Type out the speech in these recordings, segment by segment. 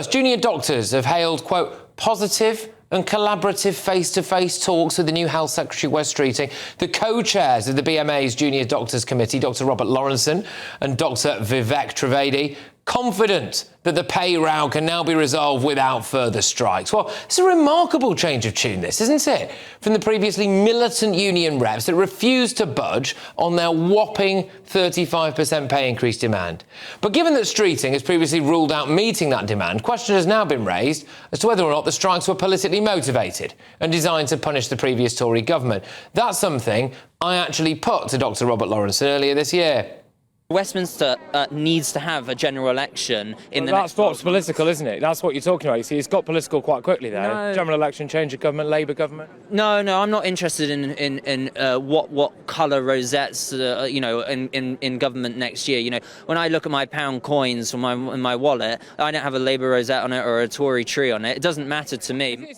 First, junior doctors have hailed, quote, positive and collaborative face-to-face talks with the new Health Secretary, Wes Streeting. The co-chairs of the BMA's Junior Doctors Committee, Dr Robert Lawrenson and Dr Vivek Trivedi, confident that the pay row can now be resolved without further strikes. Well, it's a remarkable change of tune, this, isn't it? From the previously militant union reps that refused to budge on their whopping 35% pay increase demand. But given that Streeting has previously ruled out meeting that demand, question has now been raised as to whether or not the strikes were politically motivated and designed to punish the previous Tory government. That's something I actually put to Dr Robert Lawrenson earlier this year. Westminster needs to have a general election in the next... That's what's political, isn't it? That's what you're talking about. You see, it's got political quite quickly there. No. General election, change of government, Labour government. No, I'm not interested in what colour rosettes, in government next year. You know, when I look at my pound coins in my wallet, I don't have a Labour rosette on it or a Tory tree on it. It doesn't matter to me.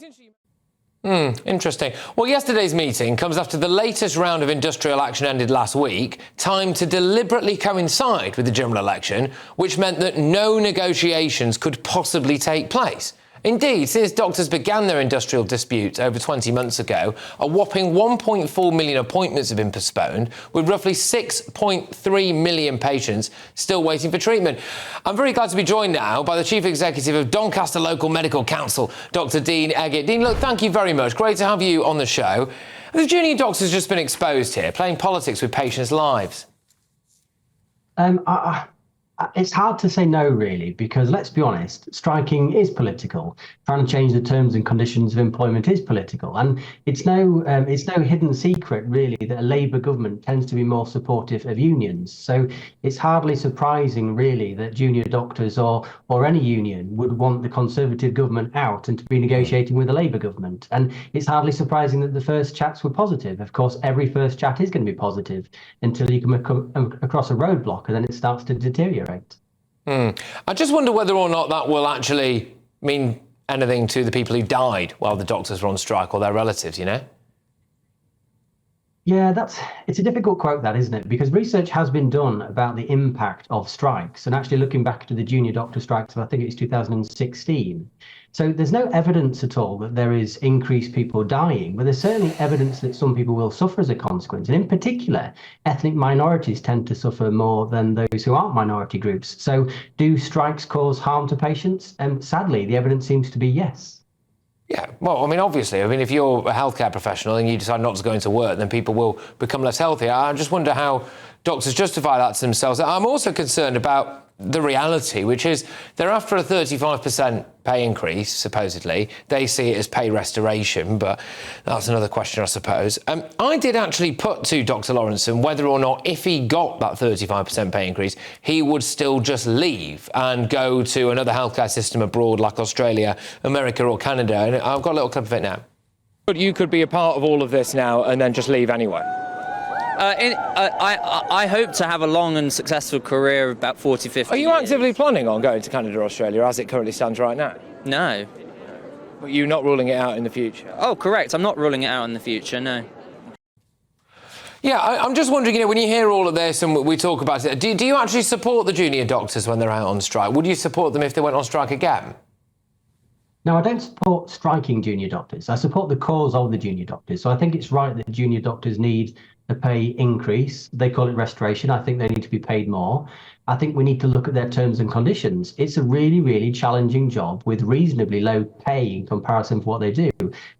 Interesting. Well, yesterday's meeting comes after the latest round of industrial action ended last week, timed to deliberately coincide with the general election, which meant that no negotiations could possibly take place. Indeed, since doctors began their industrial dispute over 20 months ago, a whopping 1.4 million appointments have been postponed, with roughly 6.3 million patients still waiting for treatment. I'm very glad to be joined now by the Chief Executive of Doncaster Local Medical Council, Dr Dean Eggitt. Dean, look, thank you very much. Great to have you on the show. The junior doctors just been exposed here, playing politics with patients' lives. It's hard to say no, really, because let's be honest, striking is political. Trying to change the terms and conditions of employment is political, and it's no hidden secret, really, that a Labour government tends to be more supportive of unions. So it's hardly surprising, really, that junior doctors or any union would want the Conservative government out and to be negotiating with the Labour government. And it's hardly surprising that the first chats were positive. Of course, every first chat is going to be positive until you come across a roadblock, and then it starts to deteriorate. I just wonder whether or not that will actually mean anything to the people who died while the doctors were on strike or their relatives, you know? Yeah, it's a difficult quote, that, isn't it? Because research has been done about the impact of strikes, and actually looking back to the junior doctor strikes of, I think it's 2016. So there's no evidence at all that there is increased people dying, but there's certainly evidence that some people will suffer as a consequence. And in particular, ethnic minorities tend to suffer more than those who aren't minority groups. So do strikes cause harm to patients? Sadly, the evidence seems to be yes. Yeah, well, I mean, obviously, if you're a healthcare professional and you decide not to go into work, then people will become less healthy. I just wonder how doctors justify that to themselves. I'm also concerned about the reality, which is they're after a 35% pay increase, supposedly. They see it as pay restoration, but that's another question, I suppose. I did actually put to Dr Lawrenson whether or not, if he got that 35% pay increase, he would still just leave and go to another healthcare system abroad like Australia, America or Canada. And I've got a little clip of it now. But you could be a part of all of this now and then just leave anyway. I hope to have a long and successful career of about 40, 50 Are you years. actively planning on going to Canada or Australia as it currently stands right now? No. But you're not ruling it out in the future? Oh, correct. I'm not ruling it out in the future, no. Yeah, I'm just wondering, when you hear all of this and we talk about it, do you actually support the junior doctors when they're out on strike? Would you support them if they went on strike again? No, I don't support striking junior doctors. I support the cause of the junior doctors. So I think it's right that junior doctors need a pay increase. They call it restoration. I think they need to be paid more. I think we need to look at their terms and conditions. It's a really, really challenging job with reasonably low pay in comparison to what they do.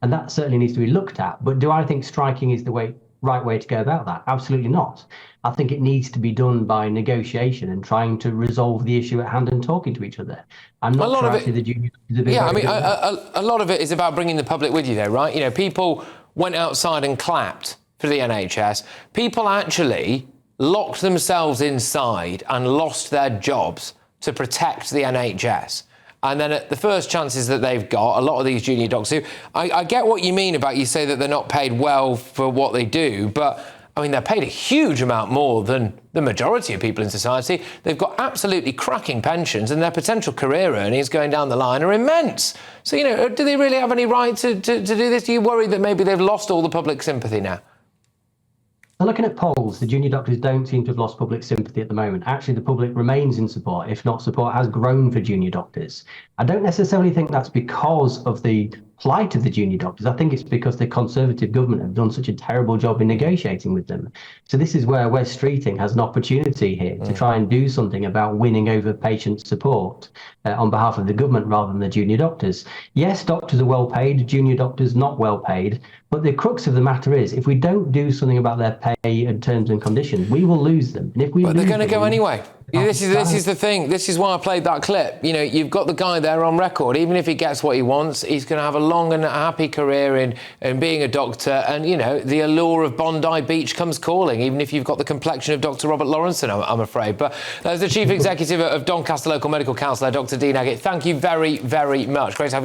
And that certainly needs to be looked at. But do I think striking is the right way to go about that? Absolutely not. I think it needs to be done by negotiation and trying to resolve the issue at hand and talking to each other. I'm not trying to the junior. Yeah, I mean, a lot of it is about bringing the public with you there, right? People went outside and clapped for the NHS. People actually locked themselves inside and lost their jobs to protect the NHS. And then at the first chances that they've got, a lot of these junior doctors, I get what you mean about you say that they're not paid well for what they do, but I mean, they're paid a huge amount more than the majority of people in society. They've got absolutely cracking pensions and their potential career earnings going down the line are immense. So, do they really have any right to do this? Do you worry that maybe they've lost all the public sympathy now? So looking at polls, the junior doctors don't seem to have lost public sympathy at the moment. Actually, the public remains in support, if not support has grown for junior doctors. I don't necessarily think that's because of the plight of the junior doctors. I think it's because the Conservative government have done such a terrible job in negotiating with them. So this is where Wes Streeting has an opportunity here to try and do something about winning over patient support on behalf of the government rather than the junior doctors. Yes, doctors are well paid, junior doctors not well paid, but the crux of the matter is if we don't do something about their pay and terms and conditions, we will lose them. And if we But they're lose going to them, go anyway. This is the thing. This is why I played that clip. You know, you've got the guy there on record. Even if he gets what he wants, he's going to have a long and happy career in being a doctor. And, you know, the allure of Bondi Beach comes calling, even if you've got the complexion of Dr. Robert Lawrenson, I'm afraid. But as the Chief Executive of Doncaster Local Medical Council, Dr. Dean Eggitt, thank you very, very much. Great to have you.